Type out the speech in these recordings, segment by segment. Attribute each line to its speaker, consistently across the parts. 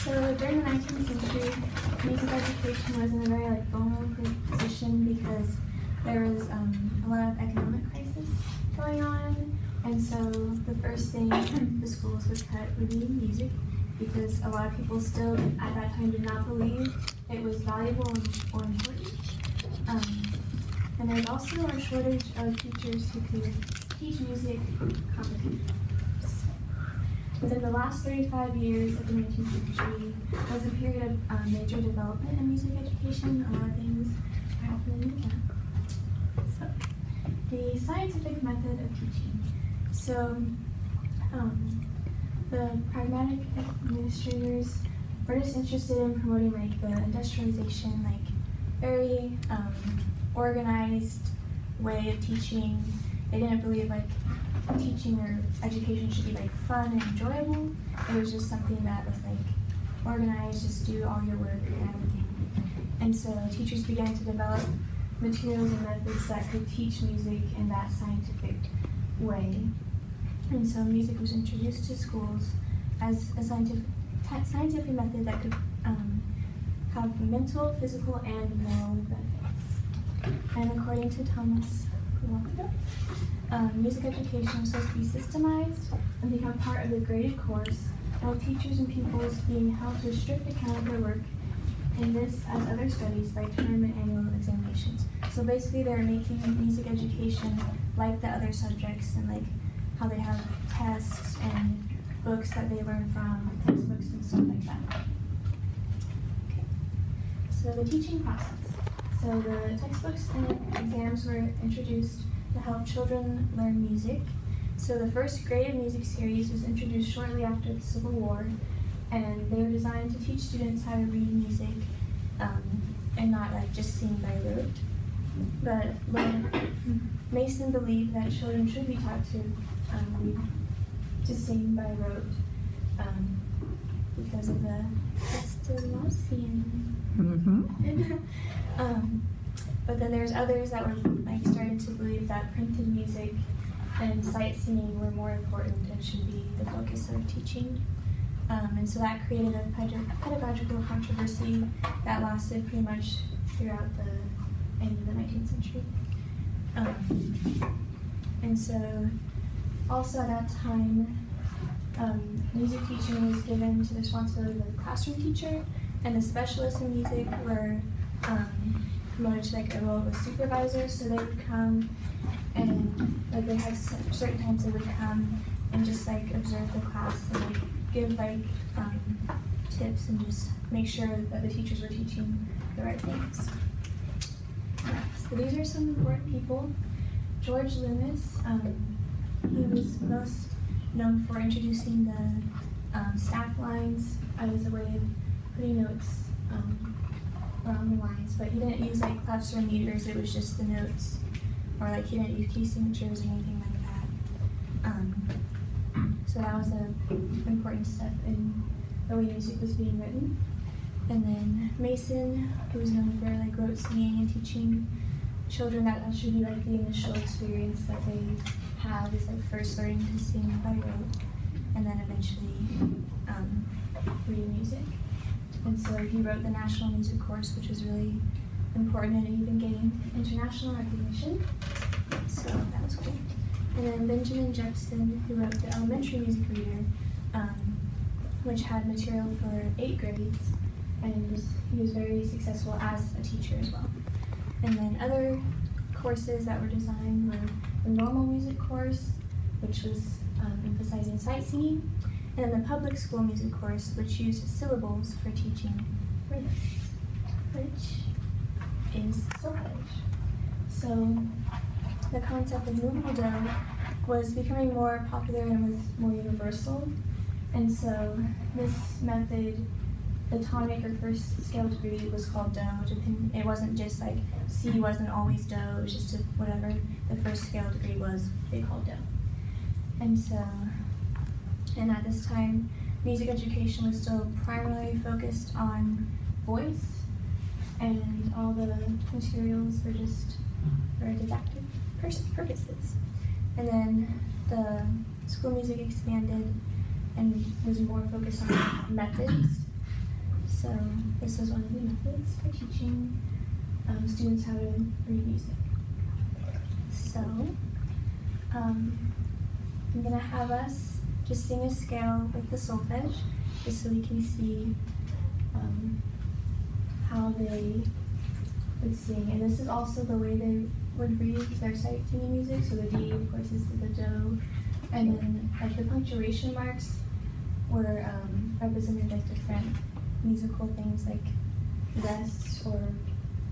Speaker 1: So during the 19th century, music education was in a very vulnerable position because there was a lot of economic crisis going on, and so the first thing the schools would cut would be music, because a lot of people still at that time did not believe it was valuable or important. And there's also a shortage of teachers who could teach music competently. Within the last 35 years of the 19th century was a period of major development in music education. A lot of things are happening with that. So, the scientific method of teaching. So, the pragmatic administrators were just interested in promoting the industrialization, very organized way of teaching. They didn't believe teaching or education should be fun and enjoyable. It was just something that was organized, just do all your work and everything. And so teachers began to develop materials and methods that could teach music in that scientific way. And so music was introduced to schools as a scientific method that could have mental, physical, and moral benefits. And according to Thomas, music education was supposed to be systemized and become part of the graded course, while teachers and pupils being held to a strict account of their work in this as other studies by term and annual examinations. So basically they're making music education like the other subjects, and how they have tests and books that they learn from, textbooks and stuff like that. Okay. So the teaching process. So the textbooks and exams were introduced to help children learn music. So the first graded music series was introduced shortly after the Civil War, and they were designed to teach students how to read music and not just sing by rote. But Mason believed that children should be taught to sing by rote because of the Christologian. But then there's others that were starting to believe that printed music and sight singing were more important and should be the focus of teaching. And so that created a pedagogical controversy that lasted pretty much throughout the end of the 19th century. And so also at that time, music teaching was given to the responsibility of the classroom teacher, and the specialists in music were promoted to a role of a supervisor. So they would come and they had certain times they would come and just observe the class and give tips and just make sure that the teachers were teaching the right things. So these are some important people. George Loomis, he was most known for introducing the staff lines as a way of putting notes around the lines, but he didn't use clefs or meters. It was just the notes, or he didn't use key signatures or anything like that. So that was an important step in the way music was being written. And then Mason, who was known for rote singing and teaching children that should be the initial experience that they have is first learning to sing by rote, and then eventually reading music. And so he wrote the National Music Course, which was really important, and it even gained international recognition. So that was cool. And then Benjamin Jepson, who wrote the Elementary Music Reader, which had material for 8 grades, and he was very successful as a teacher as well. And then other courses that were designed were the Normal Music Course, which was emphasizing sight singing, and then the Public School Music Course, which used syllables for teaching rhythm, which is solfege. So the concept of movable do was becoming more popular and was more universal, and so this method, the tonic or first scale degree, was called do. It wasn't just C wasn't always do, it was just whatever the first scale degree was, they called do. And so, and at this time, music education was still primarily focused on voice, and all the materials were just for didactic purposes. And then the school music expanded and was more focused on methods, So this was one of the methods for teaching students how to read music. So I'm gonna have us just sing a scale with the solfege, just so we can see how they would sing. And this is also the way they would read their sight singing music. So the D, of course, is the do, and then like the punctuation marks were represented like different musical things like rests or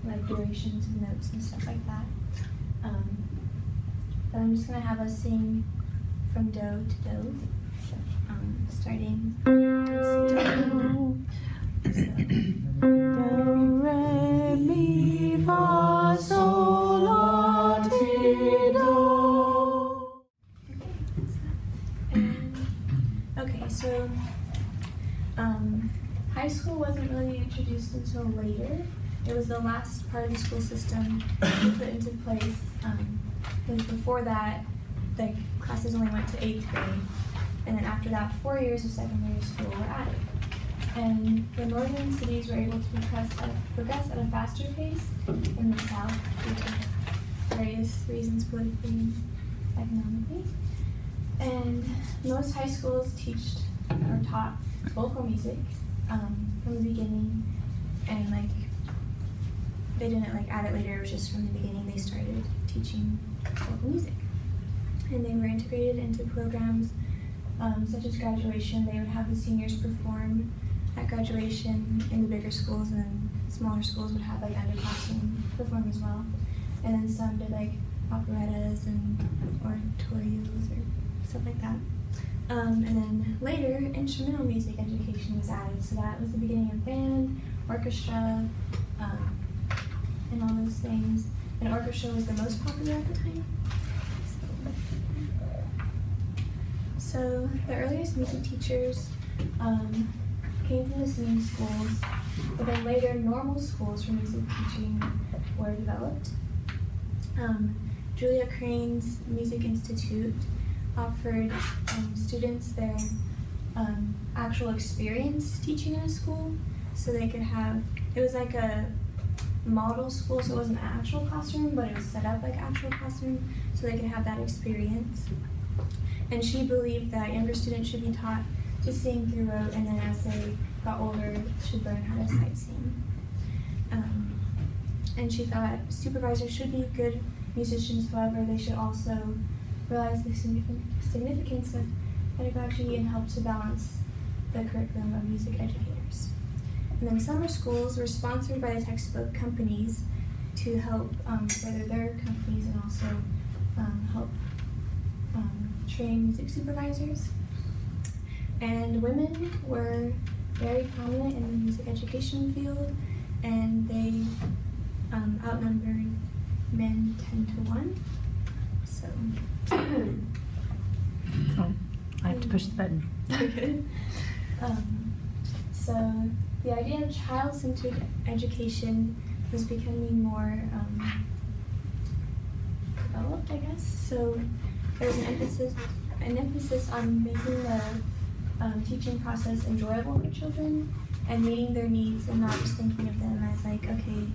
Speaker 1: like durations of notes and stuff like that. But I'm just gonna have us sing from do to do, starting.
Speaker 2: Do, re, mi, fa, sol, la, ti, do.
Speaker 1: Okay, so high school wasn't really introduced until later. It was the last part of the school system to put into place. Because before that, the classes only went to 8th grade, and then after that, 4 years of secondary school were added. And the northern cities were able to progress at a faster pace in the south due to various reasons, politically and economically. And most high schools taught vocal music from the beginning, and like they didn't like add it later. It was just from the beginning they started teaching vocal music, and they were integrated into programs such as graduation. They would have the seniors perform at graduation in the bigger schools, and then smaller schools would have like underclassmen perform as well. And then some did like operettas and oratorios or stuff like that. And then later, instrumental music education was added. So that was the beginning of band, orchestra, and all those things. And orchestra was the most popular at the time. So the earliest music teachers came from the singing schools, but then later normal schools for music teaching were developed. Julia Crane's Music Institute offered students their actual experience teaching in a school, so they could have, it was like a model school, so it wasn't an actual classroom, but it was set up like actual classroom, so they could have that experience. And she believed that younger students should be taught to sing through rote, and then as they got older, should learn how to sight sing. And she thought supervisors should be good musicians, however, they should also realize the significance of pedagogy and help to balance the curriculum of music educators. And then summer schools were sponsored by the textbook companies to help further their companies and also help train music supervisors. And women were very prominent in the music education field, and they outnumbered men 10 to 1. So.
Speaker 2: Oh, I have to push the button.
Speaker 1: So the idea of child-centered education was becoming more developed, I guess. So there was an emphasis on making the teaching process enjoyable for children and meeting their needs, and not just thinking of them as like, okay,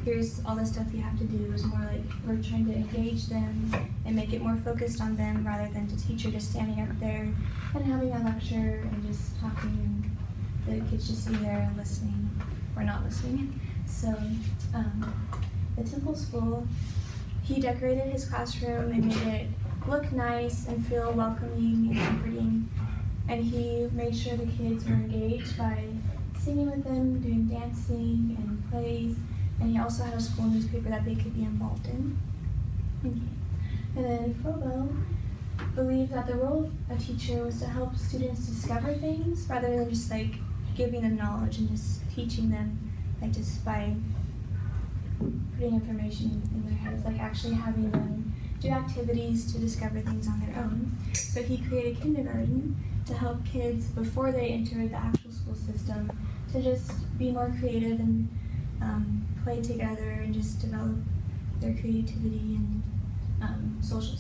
Speaker 1: here's all the stuff you have to do. It was more like we're trying to engage them and make it more focused on them rather than the teacher just standing up there and having a lecture and just talking, and the kids just sitting there and listening or not listening. So the Temple School, he decorated his classroom and made it look nice and feel welcoming and comforting. And he made sure the kids were engaged by singing with them, doing dancing and plays. And he also had a school newspaper that they could be involved in. Okay. And then Frobo believed that the role of a teacher was to help students discover things rather than just like giving them knowledge and just teaching them like just by putting information in their heads, like actually having them do activities to discover things on their own. So he created kindergarten to help kids before they entered the actual school system to just be more creative and play together and just develop their creativity and social